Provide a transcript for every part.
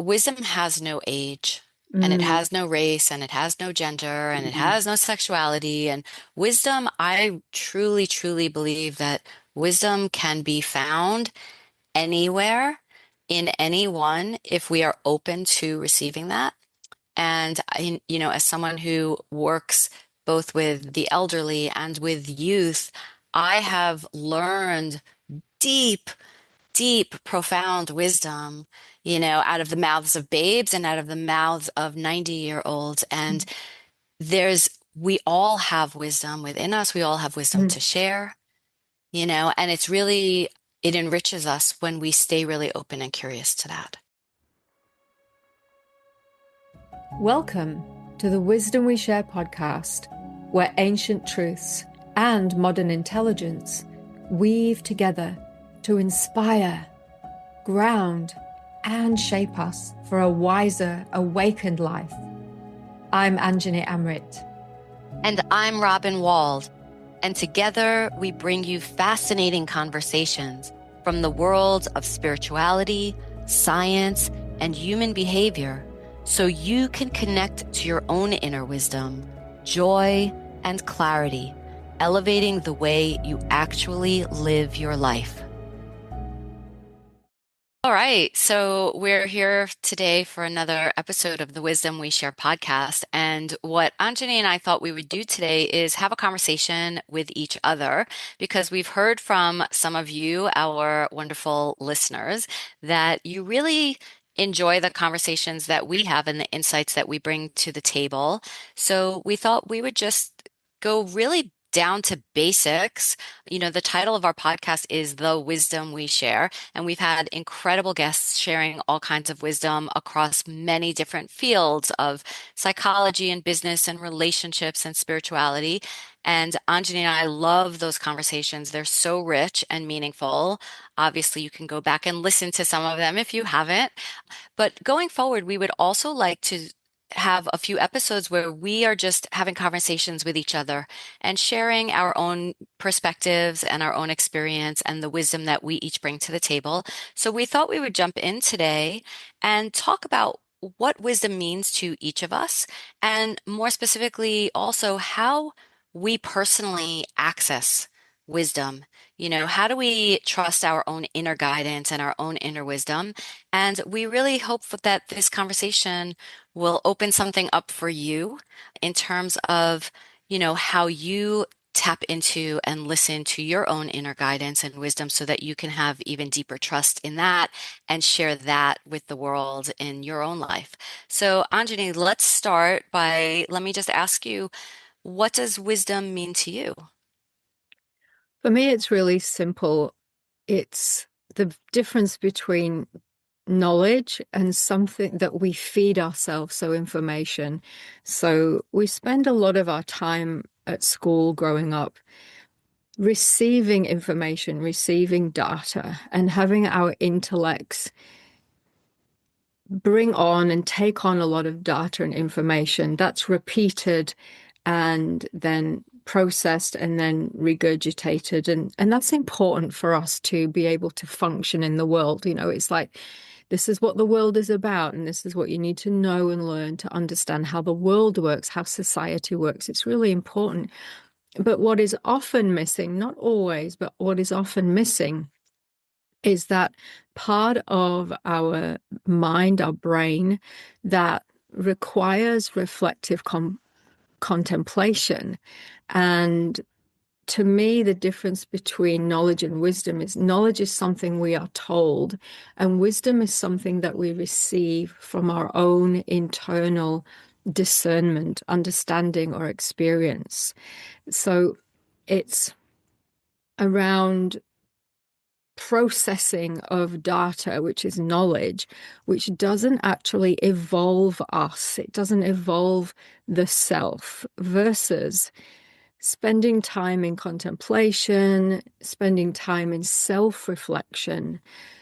wisdom has no age and it Mm, has no race and it has no gender and it mm, has no sexuality. And wisdom, I truly, truly believe that wisdom can be found anywhere in anyone if we are open to receiving that. And as someone who works both with the elderly and with youth, I have learned deep, deep, profound wisdom, out of the mouths of babes and out of the mouths of 90-year-olds. And we all have wisdom within us. We all have wisdom mm. to share, and it enriches us when we stay really open and curious to that. Welcome to the Wisdom We Share podcast, where ancient truths and modern intelligence weave together to inspire, ground, and shape us for a wiser, awakened life. I'm Anjani Amrit. And I'm Robin Wald, and together we bring you fascinating conversations from the worlds of spirituality, science, and human behavior so you can connect to your own inner wisdom, joy, and clarity, elevating the way you actually live your life. All right, so we're here today for another episode of the Wisdom We Share podcast. And what Anjani and I thought we would do today is have a conversation with each other because we've heard from some of you, our wonderful listeners, that you really enjoy the conversations that we have and the insights that we bring to the table. So we thought we would just go really down to basics. The title of our podcast is The Wisdom We Share. And we've had incredible guests sharing all kinds of wisdom across many different fields of psychology and business and relationships and spirituality. And Anjani and I love those conversations. They're so rich and meaningful. Obviously, you can go back and listen to some of them if you haven't. But going forward, we would also like to have a few episodes where we are just having conversations with each other and sharing our own perspectives and our own experience and the wisdom that we each bring to the table. So we thought we would jump in today and talk about what wisdom means to each of us, and more specifically, also how we personally access wisdom. How do we trust our own inner guidance and our own inner wisdom? And we really hope that this conversation will open something up for you in terms of, how you tap into and listen to your own inner guidance and wisdom so that you can have even deeper trust in that and share that with the world in your own life. So, Anjani, let me just ask you, what does wisdom mean to you? For me, it's really simple. It's the difference between knowledge and something that we feed ourselves, so information. So we spend a lot of our time at school growing up receiving information, receiving data, and having our intellects bring on and take on a lot of data and information that's repeated and then processed and then regurgitated. And that's important for us to be able to function in the world. It's like this is what the world is about, and this is what you need to know and learn to understand how the world works, how society works. It's really important. But what is often missing, not always, but what is often missing is that part of our mind, our brain, that requires reflective contemplation. And to me, the difference between knowledge and wisdom is knowledge is something we are told, and wisdom is something that we receive from our own internal discernment, understanding, or experience. So it's around processing of data, which is knowledge, which doesn't actually evolve us. It doesn't evolve the self versus spending time in contemplation, spending time in self-reflection,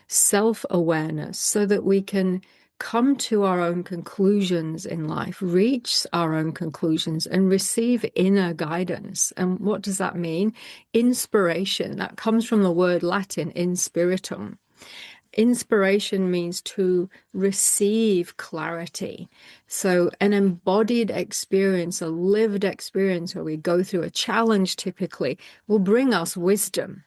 self-awareness, so that we can come to our own conclusions in life, reach our own conclusions, and receive inner guidance. And what does that mean? Inspiration. That comes from the word Latin, in spiritum. Inspiration means to receive clarity. So, an embodied experience, a lived experience where we go through a challenge typically will bring us wisdom.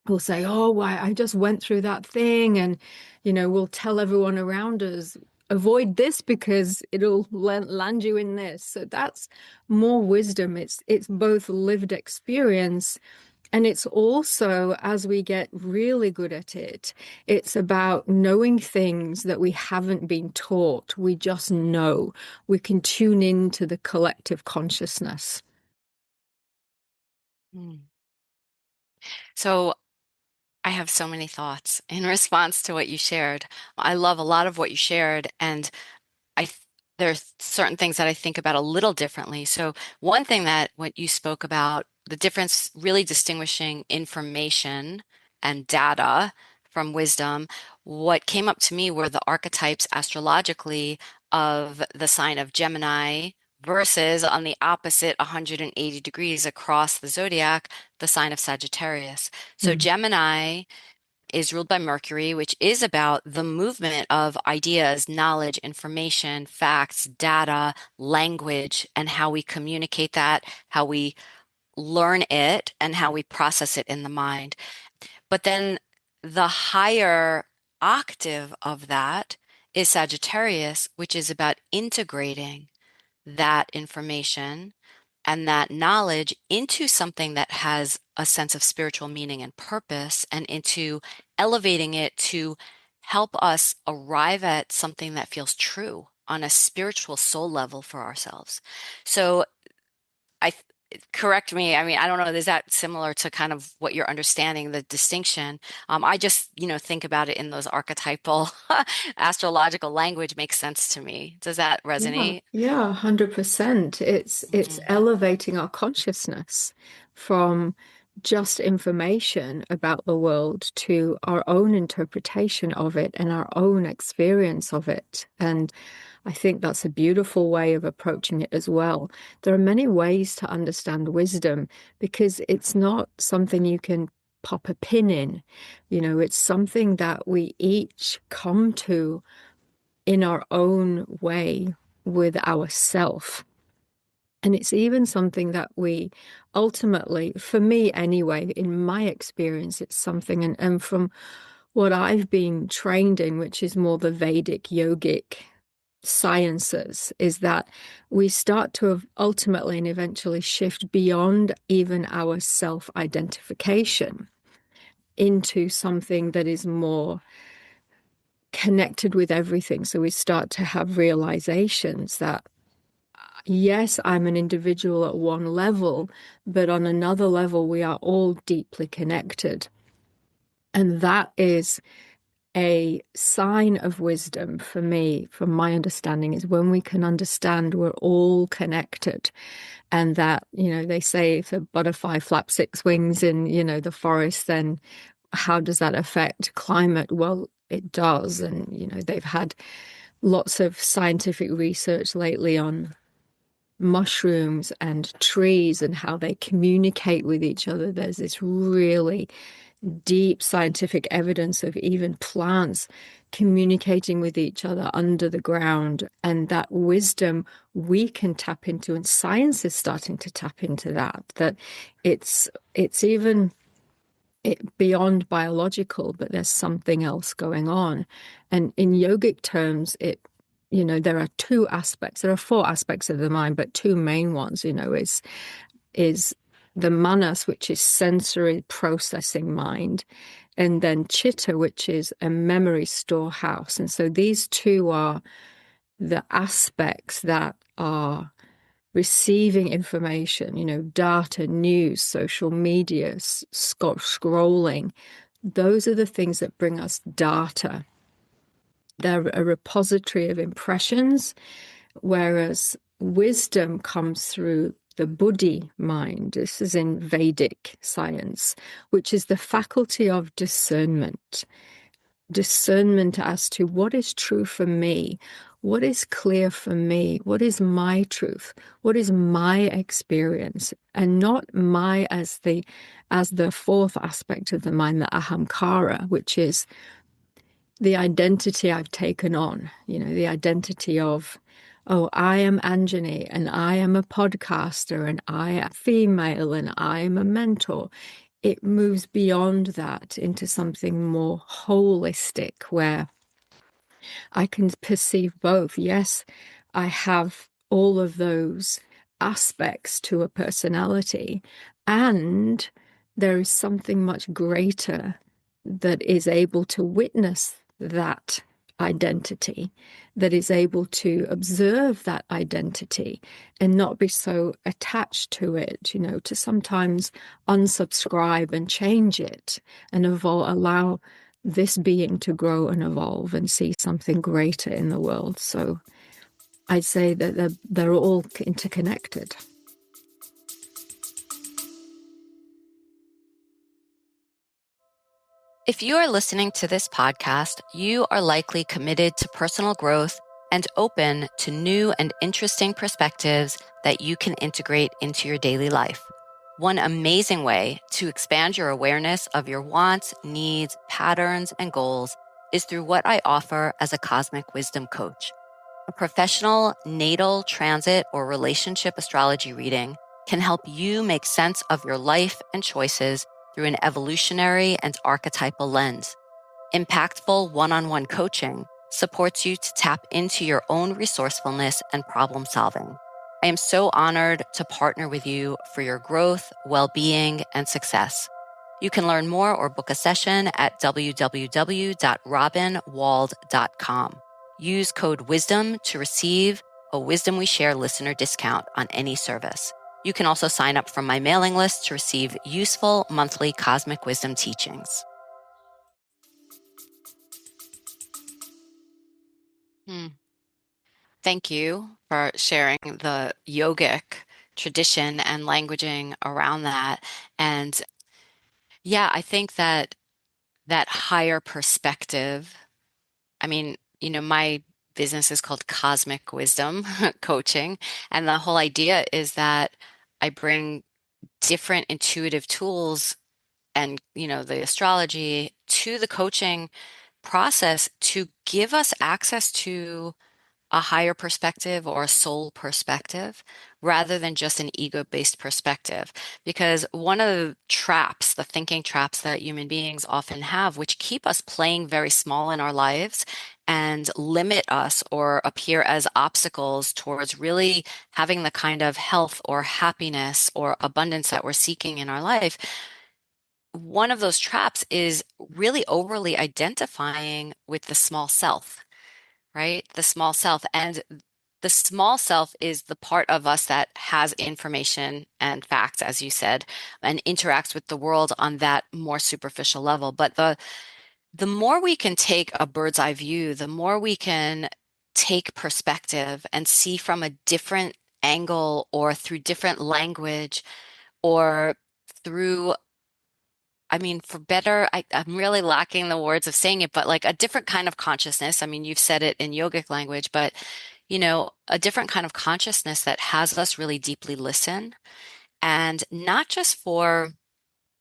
We'll say, oh, why, I just went through that thing. And, we'll tell everyone around us, avoid this because it'll land you in this. So that's more wisdom. It's both lived experience, and it's also, as we get really good at it, it's about knowing things that we haven't been taught. We just know. We can tune into the collective consciousness. Mm. So I have so many thoughts in response to what you shared. I love a lot of what you shared, and I th- there's certain things that I think about a little differently. So one thing that what you spoke about, the difference really distinguishing information and data from wisdom, what came up to me were the archetypes astrologically of the sign of Gemini versus on the opposite 180 degrees across the zodiac, the sign of Sagittarius. So Mm. Gemini is ruled by Mercury, which is about the movement of ideas, knowledge, information, facts, data, language, and how we communicate that, how we learn it, and how we process it in the mind. But then the higher octave of that is Sagittarius, which is about integrating that information and that knowledge into something that has a sense of spiritual meaning and purpose, and into elevating it to help us arrive at something that feels true on a spiritual soul level for ourselves. So I correct me. I mean, I don't know. Is that similar to kind of what you're understanding the distinction? I just, think about it in those archetypal astrological language makes sense to me. Does that Yeah, resonate? yeah, 100%. It's Mhm. elevating our consciousness from just information about the world to our own interpretation of it and our own experience of it. And I think that's a beautiful way of approaching it as well. There are many ways to understand wisdom because it's not something you can pop a pin in. It's something that we each come to in our own way with ourself. And it's even something that we ultimately, for me anyway, in my experience, it's something, and from what I've been trained in, which is more the Vedic yogic sciences, is that we start to ultimately and eventually shift beyond even our self-identification into something that is more connected with everything. So we start to have realizations that, yes, I'm an individual at one level, but on another level, we are all deeply connected. And that is a sign of wisdom for me, from my understanding, is when we can understand we're all connected. And that, they say if a butterfly flaps its wings in, the forest, then how does that affect climate? Well, it does. And, they've had lots of scientific research lately on mushrooms and trees and how they communicate with each other. There's this really deep scientific evidence of even plants communicating with each other under the ground, and that wisdom we can tap into, and science is starting to tap into that it's even beyond biological, but there's something else going on. And in yogic terms, there are two aspects. There are four aspects of the mind, but two main ones, is the manas, which is sensory processing mind, and then chitta, which is a memory storehouse. And so these two are the aspects that are receiving information, data, news, social media, scrolling. Those are the things that bring us data. They're a repository of impressions, whereas wisdom comes through the buddhi mind. This is in Vedic science, which is the faculty of discernment. Discernment as to what is true for me, what is clear for me, what is my truth, what is my experience, and not my as the fourth aspect of the mind, the ahamkara, which is the identity I've taken on, the identity of, oh, I am Anjani and I am a podcaster and I am female and I am a mentor. It moves beyond that into something more holistic where I can perceive both. Yes, I have all of those aspects to a personality, and there is something much greater that is able to witness that identity, that is able to observe that identity and not be so attached to it, to sometimes unsubscribe and change it and evolve, allow this being to grow and evolve and see something greater in the world. So I'd say that they're all interconnected. If you are listening to this podcast, you are likely committed to personal growth and open to new and interesting perspectives that you can integrate into your daily life. One amazing way to expand your awareness of your wants, needs, patterns, and goals is through what I offer as a cosmic wisdom coach. A professional natal, transit, or relationship astrology reading can help you make sense of your life and choices through an evolutionary and archetypal lens. Impactful one-on-one coaching supports you to tap into your own resourcefulness and problem solving. I am so honored to partner with you for your growth, well-being, and success. You can learn more or book a session at www.robinwald.com. Use code WISDOM to receive a Wisdom We Share listener discount on any service. You can also sign up for my mailing list to receive useful monthly cosmic wisdom teachings. Thank you for sharing the yogic tradition and languaging around that. And yeah, I think that that higher perspective, I mean, my business is called Cosmic Wisdom Coaching, and the whole idea is that I bring different intuitive tools and, the astrology to the coaching process to give us access to a higher perspective or a soul perspective rather than just an ego-based perspective. Because one of the traps, the thinking traps that human beings often have, which keep us playing very small in our lives and limit us or appear as obstacles towards really having the kind of health or happiness or abundance that we're seeking in our life. One of those traps is really overly identifying with the small self, right? The small self. And the small self is the part of us that has information and facts, as you said, and interacts with the world on that more superficial level. But the more we can take a bird's eye view, the more we can take perspective and see from a different angle or through different language or through, I mean, for better, I'm really lacking the words of saying it, but like a different kind of consciousness. I mean, you've said it in yogic language, but a different kind of consciousness that has us really deeply listen and not just for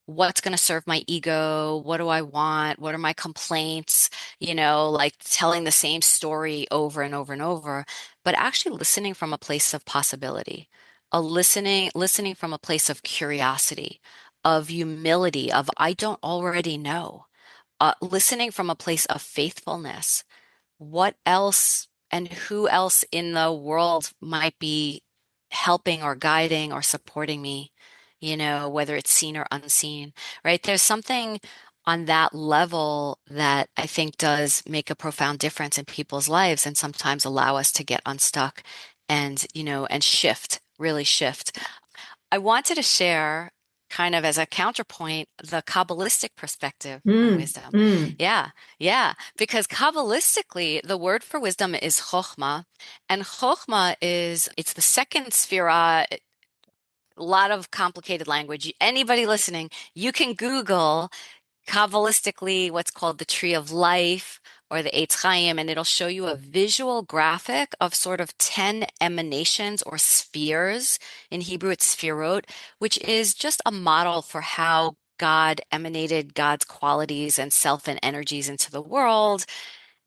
what's going to serve my ego, what do I want, what are my complaints, like telling the same story over and over and over, but actually listening from a place of possibility, a listening from a place of curiosity, of humility, of I don't already know, listening from a place of faithfulness. What else and who else in the world might be helping or guiding or supporting me, whether it's seen or unseen, right? There's something on that level that I think does make a profound difference in people's lives and sometimes allow us to get unstuck and, and shift, really shift. I wanted to share kind of as a counterpoint the Kabbalistic perspective on Mm, wisdom. mm. Yeah, yeah, because Kabbalistically, the word for wisdom is chokhmah, and chokhmah it's the second sphira. A lot of complicated language. Anybody listening, you can Google Kabbalistically what's called the tree of life or the Eitz Chaim, and it'll show you a visual graphic of sort of 10 emanations or spheres. In Hebrew, it's sphirot, which is just a model for how God emanated God's qualities and self and energies into the world.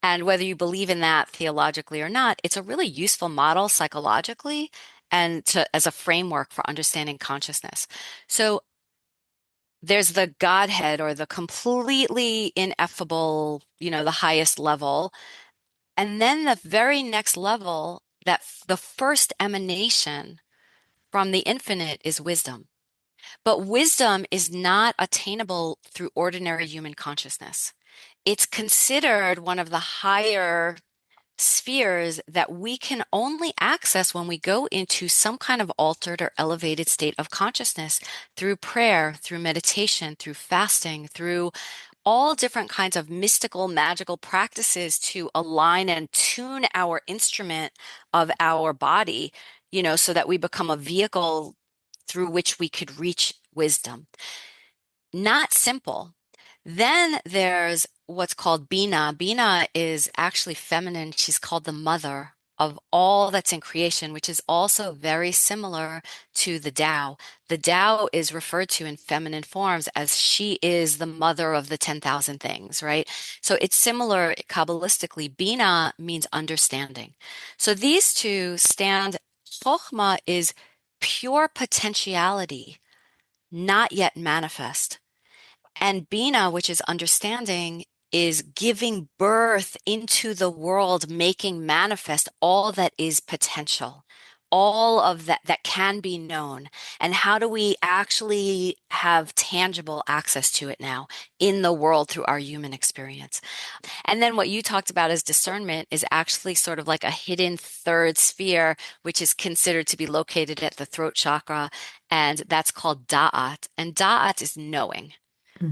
And whether you believe in that theologically or not, it's a really useful model psychologically and as a framework for understanding consciousness. So there's the Godhead or the completely ineffable, the highest level. And then the very next level, the first emanation from the infinite is wisdom. But wisdom is not attainable through ordinary human consciousness. It's considered one of the higher spheres that we can only access when we go into some kind of altered or elevated state of consciousness through prayer, through meditation, through fasting, through all different kinds of mystical, magical practices to align and tune our instrument of our body, so that we become a vehicle through which we could reach wisdom. Not simple. Then there's what's called Bina. Bina is actually feminine. She's called the mother of all that's in creation, which is also very similar to the Tao. The Tao is referred to in feminine forms as she is the mother of the 10,000 things, right? So it's similar Kabbalistically. Bina means understanding. So these two stand, Chokhmah is pure potentiality, not yet manifest. And Bina, which is understanding, is giving birth into the world, making manifest all that is potential, all of that can be known. And how do we actually have tangible access to it now in the world through our human experience? And then what you talked about as discernment is actually sort of like a hidden third sphere, which is considered to be located at the throat chakra. And that's called Da'at. And Da'at is knowing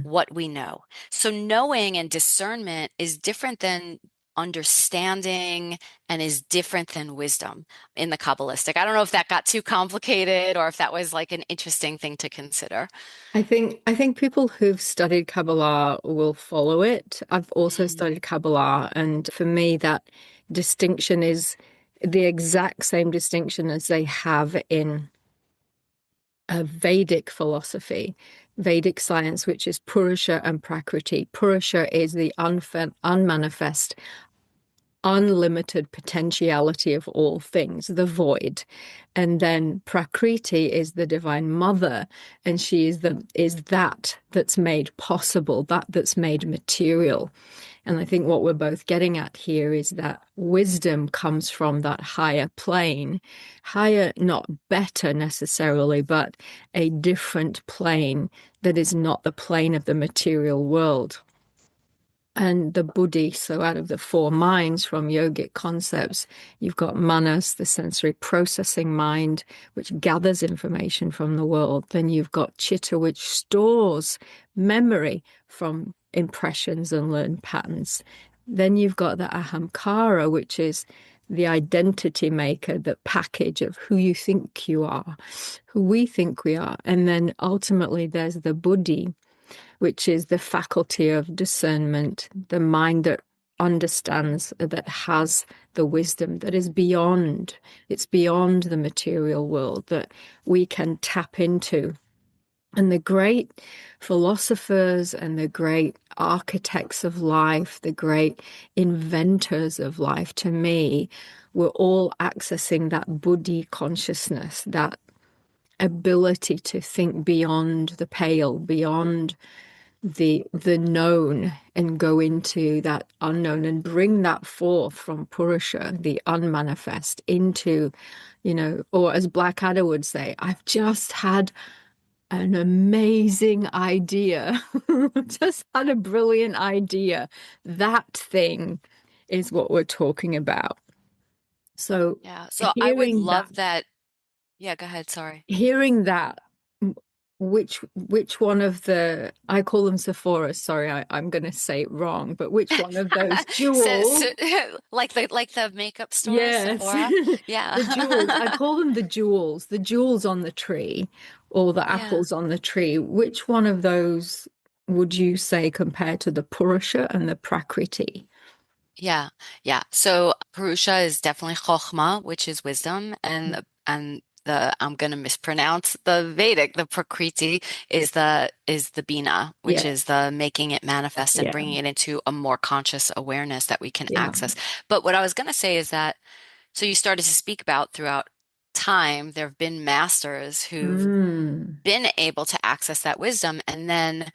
what we know. So knowing and discernment is different than understanding and is different than wisdom in the Kabbalistic. I don't know if that got too complicated or if that was like an interesting thing to consider. I think people who've studied Kabbalah will follow it. I've also Mm, studied Kabbalah, and for me, that distinction is the exact same distinction as they have in a Vedic philosophy, Vedic science, which is Purusha and Prakriti. Purusha is the unmanifest, unlimited potentiality of all things, the void. And then Prakriti is the divine mother, and she is that that's made possible, that's made material. And I think what we're both getting at here is that wisdom comes from that higher plane, higher, not better necessarily, but a different plane that is not the plane of the material world. And the buddhi, so out of the four minds from yogic concepts, you've got manas, the sensory processing mind, which gathers information from the world. Then you've got chitta, which stores memory from impressions and learned patterns. Then you've got the ahamkara, which is the identity maker, the package of who you think you are, who we think we are. And then ultimately there's the buddhi, which is the faculty of discernment, the mind that understands, that has the wisdom that is beyond, it's beyond the material world that we can tap into. And the great philosophers and the great architects of life, the great inventors of life, to me, were all accessing that buddhi consciousness, that ability to think beyond the pale, beyond the known, and go into that unknown and bring that forth from Purusha, the unmanifest, into, or as Blackadder would say, I've just had an amazing idea. Just had a brilliant idea. That thing is what we're talking about. So yeah. So I would hearing that love that. Yeah, go ahead. Sorry. hearing that which one of the, I call them Sephoras, sorry, I'm going to say it wrong, but which one of those So, jewels? like the makeup store, Yes. Sephora. The jewels, I Yeah. call them the jewels on the tree, or the Yeah. apples on the tree. Which one of those would you say compared to the Purusha and the Prakriti? Yeah. Yeah. So Purusha is definitely Chokhmah, which is wisdom, and I'm going to mispronounce the Vedic, the Prakriti is the Bina, which Yeah, is the making it manifest and yeah, bringing it into a more conscious awareness that we can yeah. access. But what I was going to say is that so you started to speak about throughout time, there have been masters who've Mm, been able to access that wisdom and then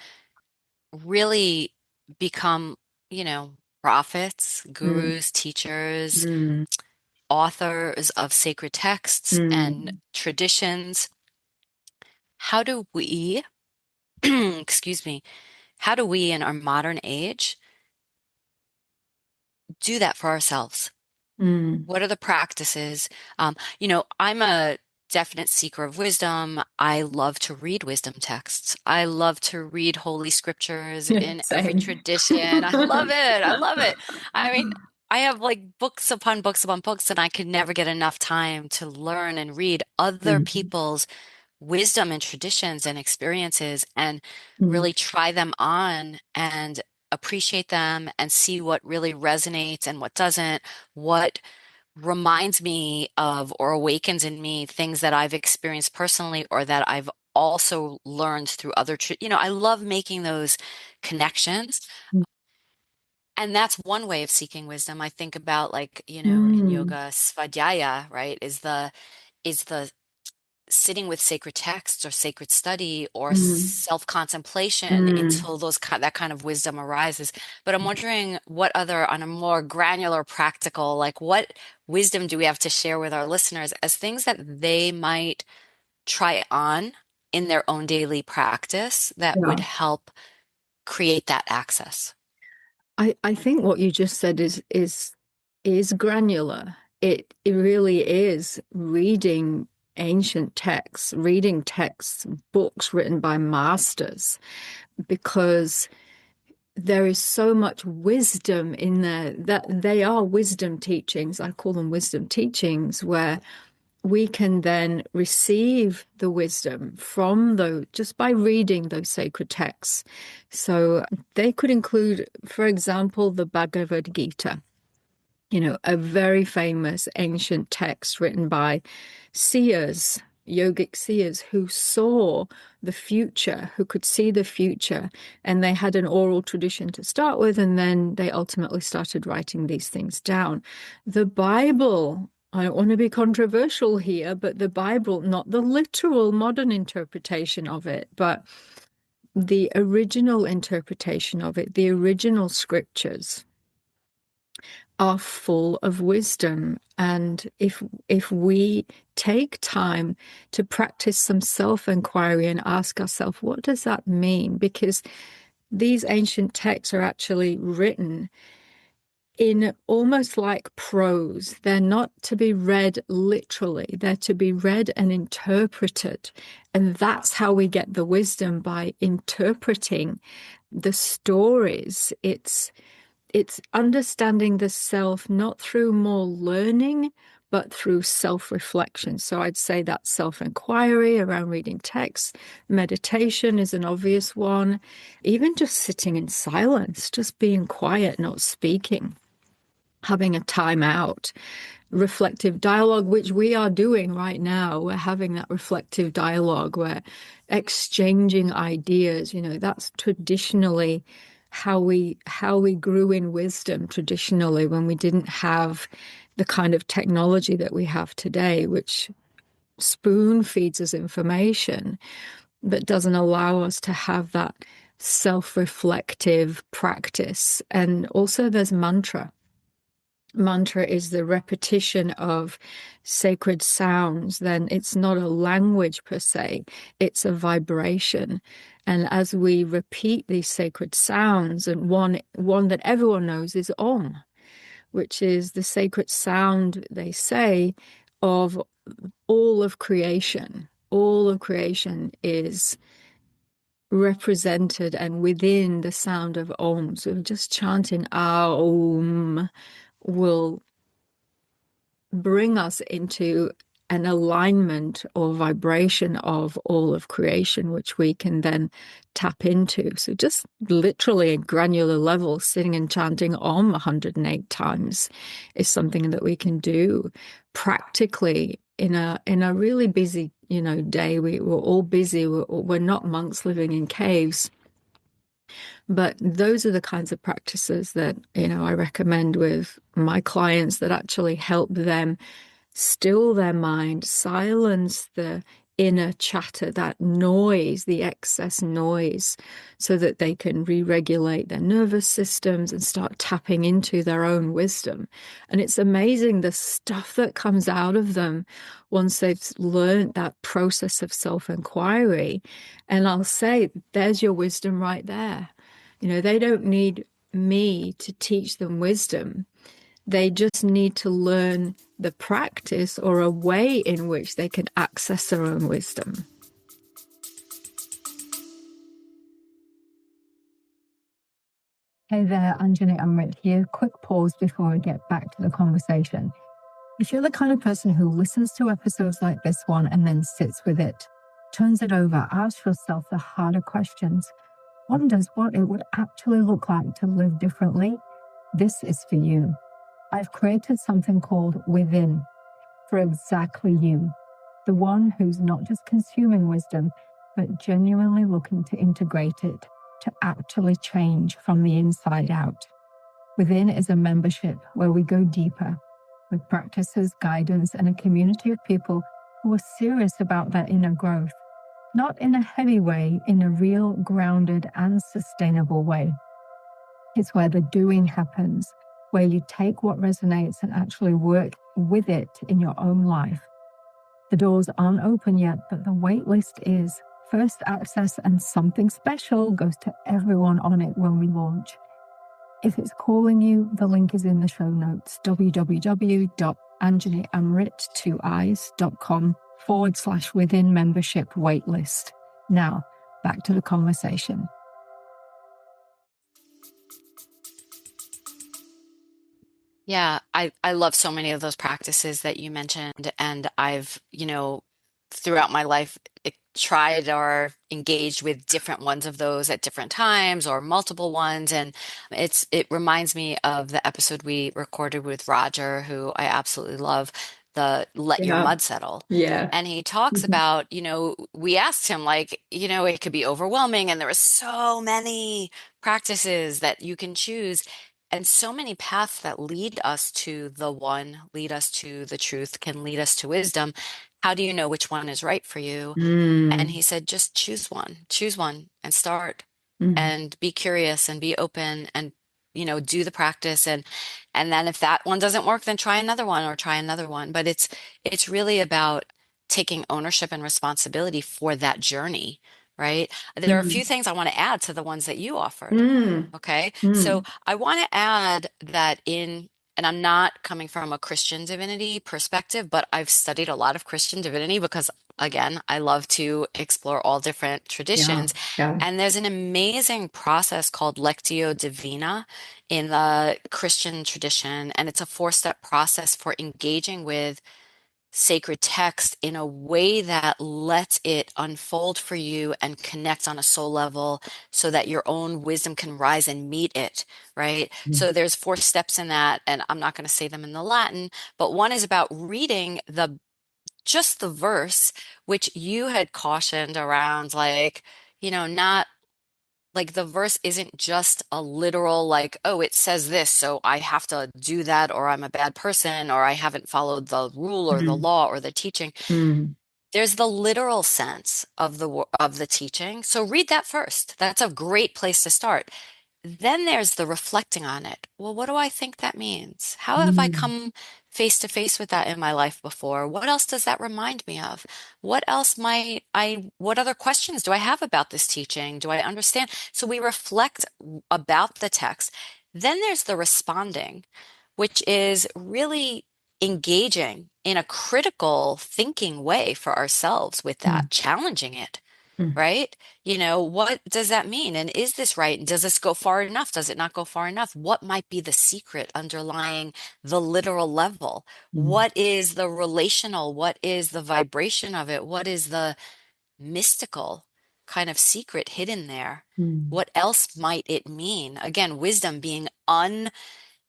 really become, you know, prophets, mm, gurus, teachers, mm, authors of sacred texts and mm, traditions. How do we, excuse me, how do we in our modern age do that for ourselves? mm. What are the practices? I'm a definite seeker of wisdom. I love to read wisdom texts. I love to read holy scriptures in every Same. tradition. I love it. I love it. I mean, I have like books upon books upon books, and I could never get enough time to learn and read other Mm, people's wisdom and traditions and experiences and mm, really try them on and appreciate them and see what really resonates and what doesn't, what reminds me of or awakens in me things that I've experienced personally or that I've also learned through I love making those connections. And that's one way of seeking wisdom. I think about like, in mm, yoga, svadhyaya, right, is the sitting with sacred texts or sacred study or mm, self-contemplation mm. until that kind of wisdom arises. But I'm wondering what other, on a more granular, practical, like what wisdom do we have to share with our listeners as things that they might try on in their own daily practice that would Yeah. help create that access? I think what you just said is granular. It really is reading ancient texts, reading texts, books written by masters, because there is so much wisdom in there that they are wisdom teachings. I call them wisdom teachings, where we can then receive the wisdom from those just by reading those sacred texts. So they could include, for example, the Bhagavad Gita, a very famous ancient text written by seers, yogic seers who saw the future, who could see the future. And they had an oral tradition to start with, and then they ultimately started writing these things down. The Bible, I don't want to be controversial here, but the Bible, not the literal modern interpretation of it, but the original interpretation of it, the original scriptures are full of wisdom. And if we take time to practice some self-inquiry and ask ourselves, what does that mean? Because these ancient texts are actually written in almost like prose. They're not to be read literally, they're to be read and interpreted. And that's how we get the wisdom, by interpreting the stories. It's understanding the self not through more learning, but through self-reflection. So I'd say that self-inquiry around reading texts, meditation is an obvious one, even just sitting in silence, just being quiet, not speaking, having a time out, reflective dialogue, which we are doing right now. We're having that reflective dialogue. We're exchanging ideas. That's traditionally how we grew in wisdom traditionally, when we didn't have the kind of technology that we have today, which spoon feeds us information, but doesn't allow us to have that self-reflective practice. And also there's mantra. Mantra is the repetition of sacred sounds. Then it's not a language per se, it's a vibration. And as we repeat these sacred sounds, and one that everyone knows is Om, which is the sacred sound, they say, of all of creation. All of creation is represented and within the sound of Om. So just chanting Om will bring us into an alignment or vibration of all of creation, which we can then tap into. So just literally a granular level, sitting and chanting Om 108 times is something that we can do practically in a really busy, day. We're all busy. We're not monks living in caves. But those are the kinds of practices that, I recommend with my clients that actually help them still their mind, silence the inner chatter, that noise, the excess noise, so that they can re-regulate their nervous systems and start tapping into their own wisdom. And it's amazing the stuff that comes out of them once they've learned that process of self-inquiry. And I'll say, there's your wisdom right there. They don't need me to teach them wisdom. They just need to learn the practice or a way in which they can access their own wisdom. Hey there, Anjali Amrit here. Quick pause before I get back to the conversation. If you're the kind of person who listens to episodes like this one and then sits with it, turns it over, asks yourself the harder questions, wonders what it would actually look like to live differently, this is for you. I've created something called Within for exactly you, the one who's not just consuming wisdom, but genuinely looking to integrate it, to actually change from the inside out. Within is a membership where we go deeper with practices, guidance, and a community of people who are serious about their inner growth, not in a heavy way, in a real, grounded, and sustainable way. It's where the doing happens, where you take what resonates and actually work with it in your own life. The doors aren't open yet, but the wait list is. First access and something special goes to everyone on it when we launch. If it's calling you, the link is in the show notes, www.anjaliamrit2eyes.com/within membership waitlist. Now, back to the conversation. Yeah, I love so many of those practices that you mentioned, and I've, throughout my life tried or engaged with different ones of those at different times or multiple ones, and it reminds me of the episode we recorded with Roger, who I absolutely love, the Let Your Yeah, Mud Settle. yeah. And he talks about, we asked him like, it could be overwhelming and there are so many practices that you can choose. And so many paths that lead us to the one, lead us to the truth, can lead us to wisdom. How do you know which one is right for you? And Mm, he said, just choose one and start mm, and be curious and be open and, do the practice. And then if that one doesn't work, then try another one or try another one. But it's really about taking ownership and responsibility for that journey, right? There are a few mm, things I want to add to the ones that you offered. mm, Okay. So mm, I want to add that and I'm not coming from a Christian divinity perspective, but I've studied a lot of Christian divinity because, again, I love to explore all different yeah, traditions. yeah. And there's an amazing process called Lectio Divina in the Christian tradition. And it's a four-step process for engaging with sacred text in a way that lets it unfold for you and connect on a soul level so that your own wisdom can rise and meet it, right? Mm, So there's four steps in that, and I'm not going to say them in the Latin, but one is about reading the just the verse, which you had cautioned around, like, not like the verse isn't just a literal, like, oh, it says this, so I have to do that, or I'm a bad person, or I haven't followed the rule or the mm, law or the teaching. mm, There's the literal sense of the teaching. So read that first. That's a great place to start. Then there's the reflecting on it. Well, what do I think that means? How have I mm, come face to face with that in my life before? What else does that remind me of? What other questions do I have about this teaching? Do I understand? So we reflect about the text. Then there's the responding, which is really engaging in a critical thinking way for ourselves with mm, that, challenging it. Mm, right? What does that mean? And is this right? Does this go far enough? Does it not go far enough? What might be the secret underlying the literal level? mm, What is the relational? What is the vibration of it? What is the mystical kind of secret hidden there? mm, What else might it mean? Again, wisdom being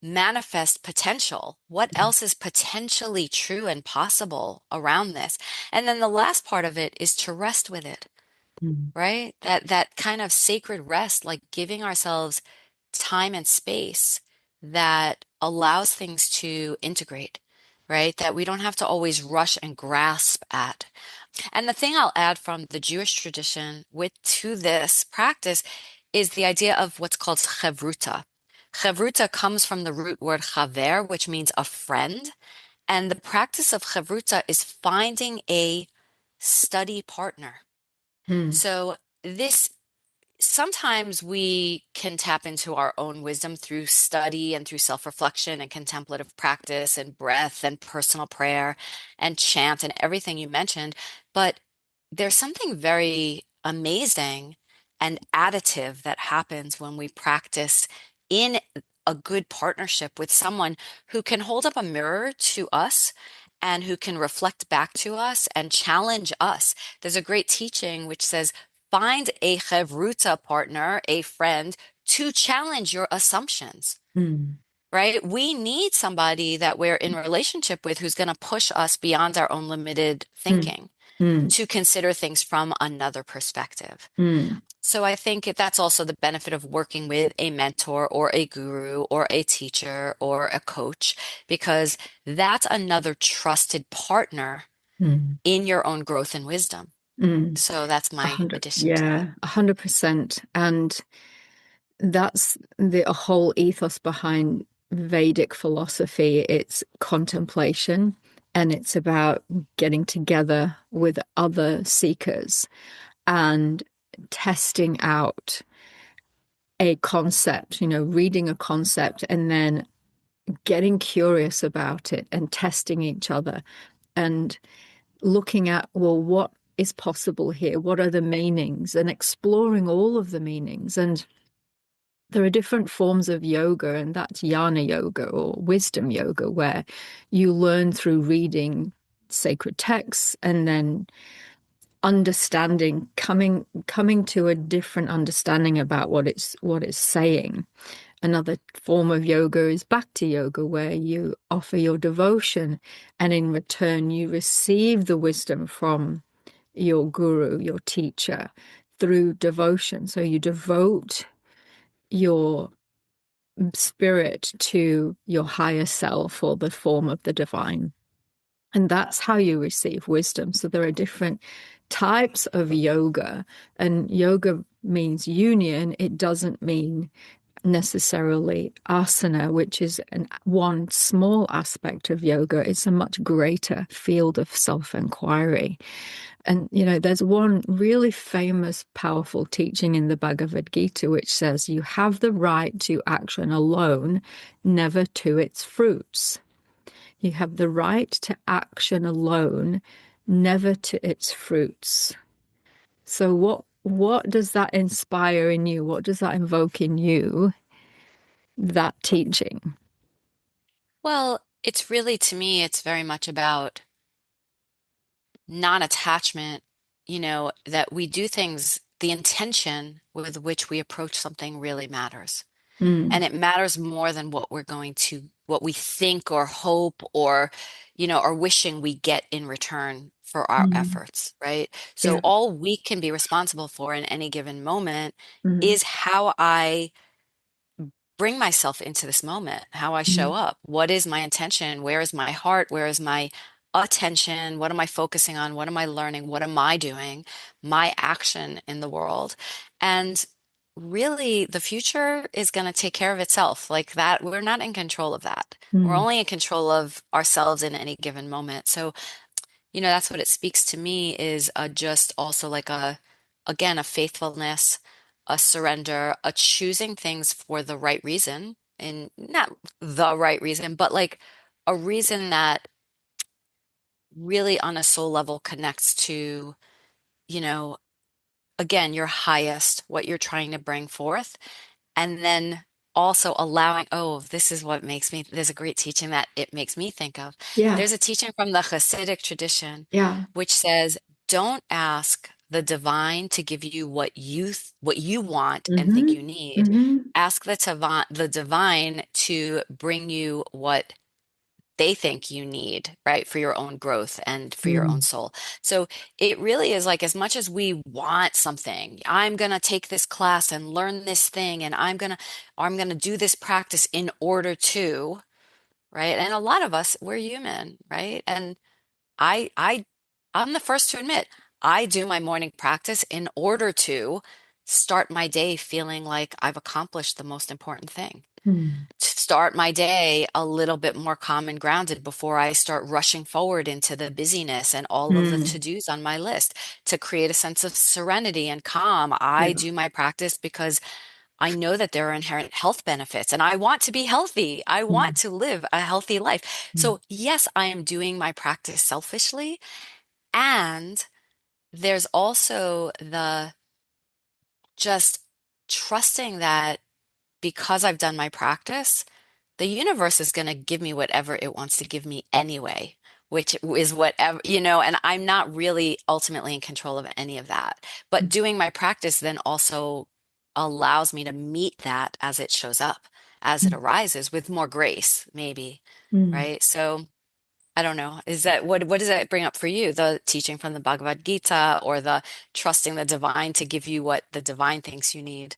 unmanifest potential. What else is potentially true and possible around this? And then the last part of it is to rest with it, mm, right? That kind of sacred rest, like giving ourselves time and space that allows things to integrate, right? That we don't have to always rush and grasp at. And the thing I'll add from the Jewish tradition with to this practice is the idea of what's called chevruta. Chevruta comes from the root word chaver, which means a friend. And the practice of chevruta is finding a study partner. mm, So this sometimes we can tap into our own wisdom through study and through self-reflection and contemplative practice and breath and personal prayer and chant and everything you mentioned. But there's something very amazing and additive that happens when we practice in a good partnership with someone who can hold up a mirror to us and who can reflect back to us and challenge us. There's a great teaching which says, find a chevruta partner, a friend, to challenge your assumptions, mm, right? We need somebody that we're in relationship with who's going to push us beyond our own limited mm, thinking mm, to consider things from another perspective. mm, So I think that's also the benefit of working with a mentor or a guru or a teacher or a coach, because that's another trusted partner mm, in your own growth and wisdom. mm. So that's A my hundred, addition to that. yeah, 100%. And that's the a whole ethos behind Vedic philosophy. It's contemplation and it's about getting together with other seekers and testing out a concept, reading a concept and then getting curious about it and testing each other and looking at, well, what is possible here? What are the meanings? And exploring all of the meanings. And there are different forms of yoga, and that's jnana yoga or wisdom yoga, where you learn through reading sacred texts and then understanding, coming to a different understanding about what it's saying. Another form of yoga is bhakti yoga, where you offer your devotion and in return you receive the wisdom from your guru, your teacher, through devotion. So you devote your spirit to your higher self or the form of the divine. And that's how you receive wisdom. So there are different types of yoga, and yoga means union. It doesn't mean necessarily asana, which is one small aspect of yoga. It's a much greater field of self-inquiry. And, there's one really famous, powerful teaching in the Bhagavad Gita, which says you have the right to action alone, never to its fruits. You have the right to action alone, never to its fruits. So what does that inspire in you? What does that invoke in you, that teaching? Well, it's really, to me, it's very much about non-attachment, that we do things, the intention with which we approach something really matters. Mm, And it matters more than what we think or hope or, are wishing we get in return for our mm, efforts, right? So yeah. all we can be responsible for in any given moment Mm, is how I bring myself into this moment, how I show mm, up. What is my intention? Where is my heart? Where is my attention? What am I focusing on? What am I learning? What am I doing? My action in the world. And really, the future is going to take care of itself. Like that, we're not in control of that. We're mm, only in control of ourselves in any given moment. So that's what it speaks to me is just also like again, a faithfulness, a surrender, a choosing things for the right reason, and not the right reason, but like a reason that really on a soul level connects to, you know, again, your highest, what you're trying to bring forth. And then also allowing, oh, this is what makes me, there's a great teaching that it makes me think of. Yeah. There's a teaching from the Hasidic tradition Yeah. which says, don't ask the divine to give you what you want and think Hmm. you need. Hmm. Ask the divine to bring you what they think you need, right, for your own growth and for your own Mm. soul. So it really is like as much as we want something, I'm gonna take this class and learn this thing, and I'm gonna do this practice in order to, right? And a lot of us, we're human, right? And I I I'm the first to admit I do my morning practice in order to start my day feeling like I've accomplished the most important thing, Mm. to start my day a little bit more calm and grounded before I start rushing forward into the busyness and all of the Mm. to-dos on my list. To create a sense of serenity and calm, I Yeah. do my practice because I know that there are inherent health benefits and I want to be healthy. I want Mm. to live a healthy life. Mm. So, yes, I am doing my practice selfishly. And there's also the just trusting that because I've done my practice, the universe is going to give me whatever it wants to give me anyway, which is whatever, and I'm not really ultimately in control of any of that. But doing my practice then also allows me to meet that as it shows up, as it Mm. arises with more grace, maybe, Mm. right? So I don't know. Is that what does that bring up for you? The teaching from the Bhagavad Gita or the trusting the divine to give you what the divine thinks you need?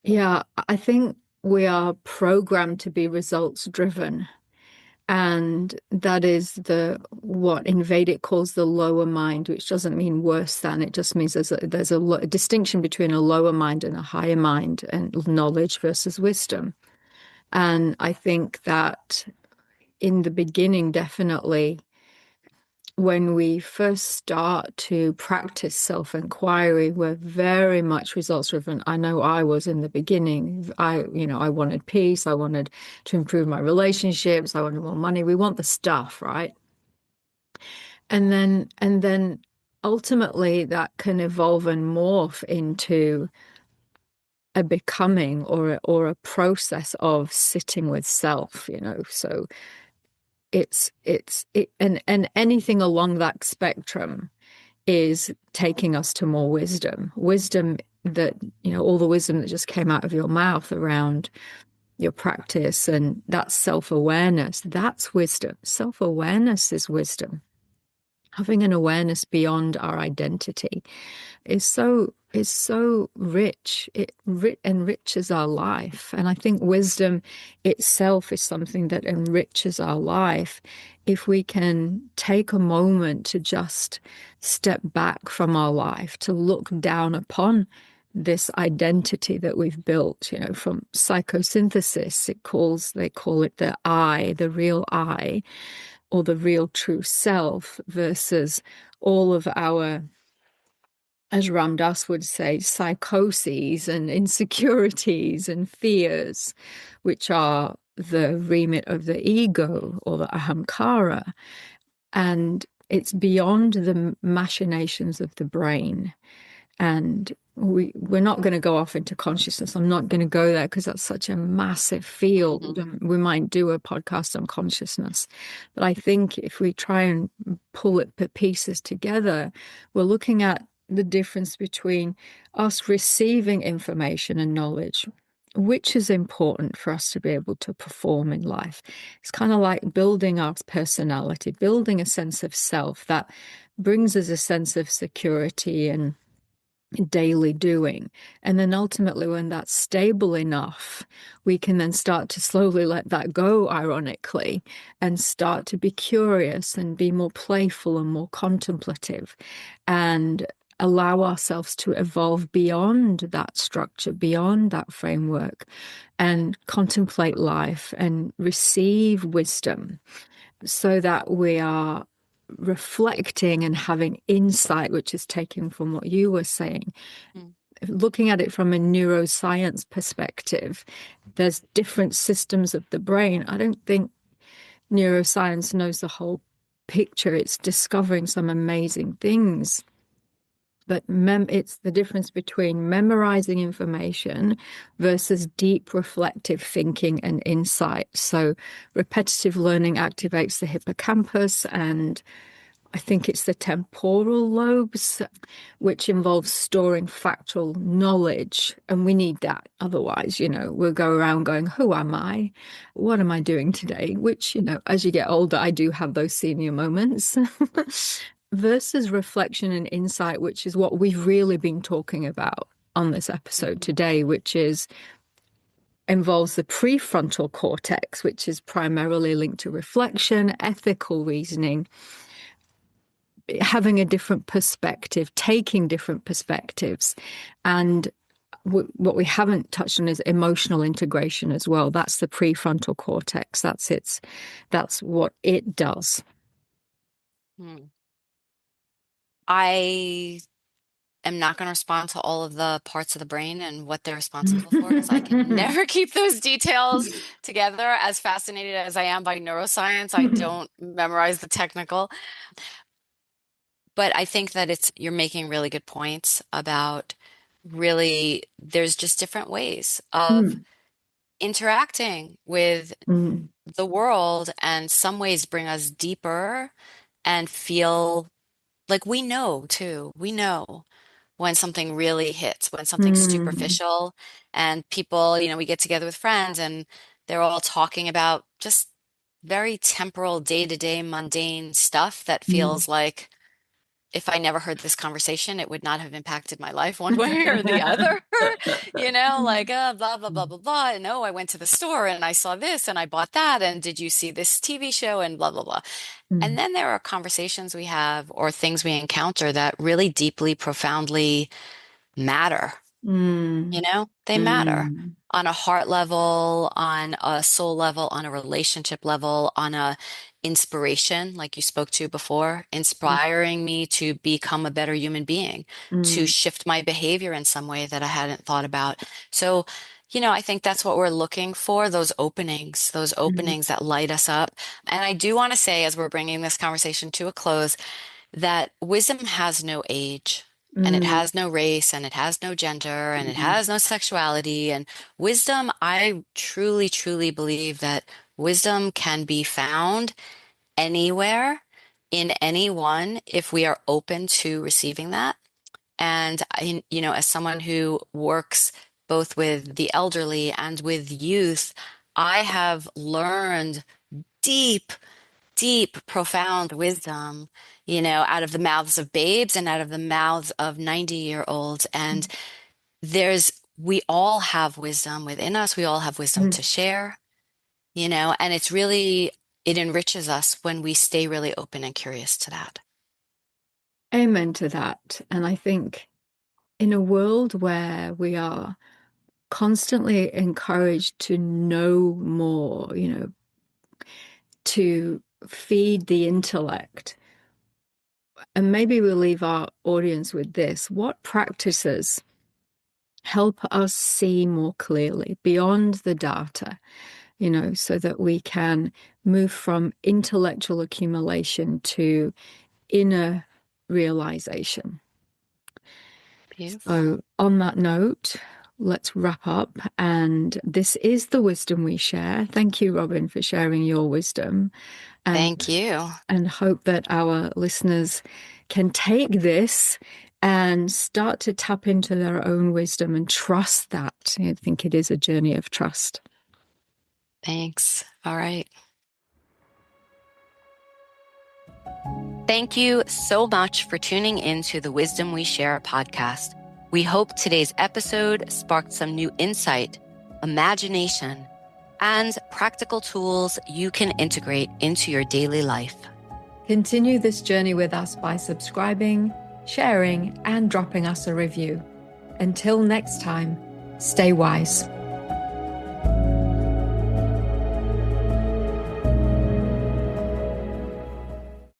Yeah, I think we are programmed to be results driven. And that is the what in Vedic calls the lower mind, which doesn't mean worse than. It just means a distinction between a lower mind and a higher mind, and knowledge versus wisdom. And I think that in the beginning, definitely, when we first start to practice self-inquiry, we're very much results driven. I know I was in the beginning. I wanted peace. I wanted to improve my relationships. I wanted more money. We want the stuff, right? And then ultimately that can evolve and morph into a becoming or a process of sitting with self. So and anything along that spectrum is taking us to more wisdom that all the wisdom that just came out of your mouth around your practice, and that self-awareness, that's wisdom. Self-awareness is wisdom. Having an awareness beyond our identity is so rich. It enriches our life. And I think wisdom itself is something that enriches our life if we can take a moment to just step back from our life, to look down upon this identity that we've built, from psychosynthesis. They call it the I, the real I, or the real true self, versus all of our, as Ram Dass would say, psychoses and insecurities and fears, which are the remit of the ego or the ahamkara. And it's beyond the machinations of the brain. And we're not going to go off into consciousness. I'm not going to go there because that's such a massive field. Hmm. And we might do a podcast on consciousness. But I think if we try and pull it the pieces together, we're looking at the difference between us receiving information and knowledge, which is important for us to be able to perform in life. It's kind of like building our personality, building a sense of self that brings us a sense of security and daily doing. And then ultimately, when that's stable enough, we can then start to slowly let that go, ironically, and start to be curious and be more playful and more contemplative and allow ourselves to evolve beyond that structure, beyond that framework, and contemplate life and receive wisdom so that we are reflecting and having insight, which is taken from what you were saying, looking at it from a neuroscience perspective. There's different systems of the brain. I don't think neuroscience knows the whole picture. It's discovering some amazing things. but it's the difference between memorizing information versus deep reflective thinking and insight. So repetitive learning activates the hippocampus, and I think it's the temporal lobes, which involves storing factual knowledge. And we need that. Otherwise, we'll go around going, who am I? What am I doing today? Which, as you get older, I do have those senior moments. Versus reflection and insight, which is what we've really been talking about on this episode today, which involves the prefrontal cortex, which is primarily linked to reflection, ethical reasoning, having a different perspective, taking different perspectives. And what we haven't touched on is emotional integration as well. That's the prefrontal cortex. That's what it does. I am not going to respond to all of the parts of the brain and what they're responsible for, because I can never keep those details together. As fascinated as I am by neuroscience, I don't memorize the technical. But I think that you're making really good points about really there's just different ways of interacting with the world, and some ways bring us deeper and feel like we know too. We know when something really hits, when something's superficial, and people, we get together with friends and they're all talking about just very temporal, day-to-day, mundane stuff that feels like if I never heard this conversation, it would not have impacted my life one way or the other. Like, blah, blah, blah, blah, blah. And oh, I went to the store and I saw this and I bought that. And did you see this TV show? And blah, blah, blah. And then there are conversations we have or things we encounter that really deeply, profoundly matter. They matter on a heart level, on a soul level, on a relationship level, on a inspiration, like you spoke to before, inspiring me to become a better human being, to shift my behavior in some way that I hadn't thought about. So, I think that's what we're looking for, those openings that light us up. And I do want to say, as we're bringing this conversation to a close, that wisdom has no age. And it has no race, and it has no gender, and it has no sexuality. And wisdom, I truly, truly believe that wisdom can be found anywhere, in anyone, if we are open to receiving that. And as someone who works both with the elderly and with youth, I have learned deep, deep, profound wisdom, out of the mouths of babes and out of the mouths of 90-year-olds. And we all have wisdom within us. We all have wisdom to share, and it enriches us when we stay really open and curious to that. Amen to that. And I think in a world where we are constantly encouraged to know more, to feed the intellect. And maybe we'll leave our audience with this. What practices help us see more clearly beyond the data, so that we can move from intellectual accumulation to inner realization? Beautiful. So, on that note, let's wrap up. And this is the wisdom we share. Thank you, Robin, for sharing your wisdom. Thank you. And hope that our listeners can take this and start to tap into their own wisdom and trust that. I think it is a journey of trust. Thanks. All right. Thank you so much for tuning into the Wisdom We Share podcast. We hope today's episode sparked some new insight, imagination, and practical tools you can integrate into your daily life. Continue this journey with us by subscribing, sharing, and dropping us a review. Until next time, stay wise.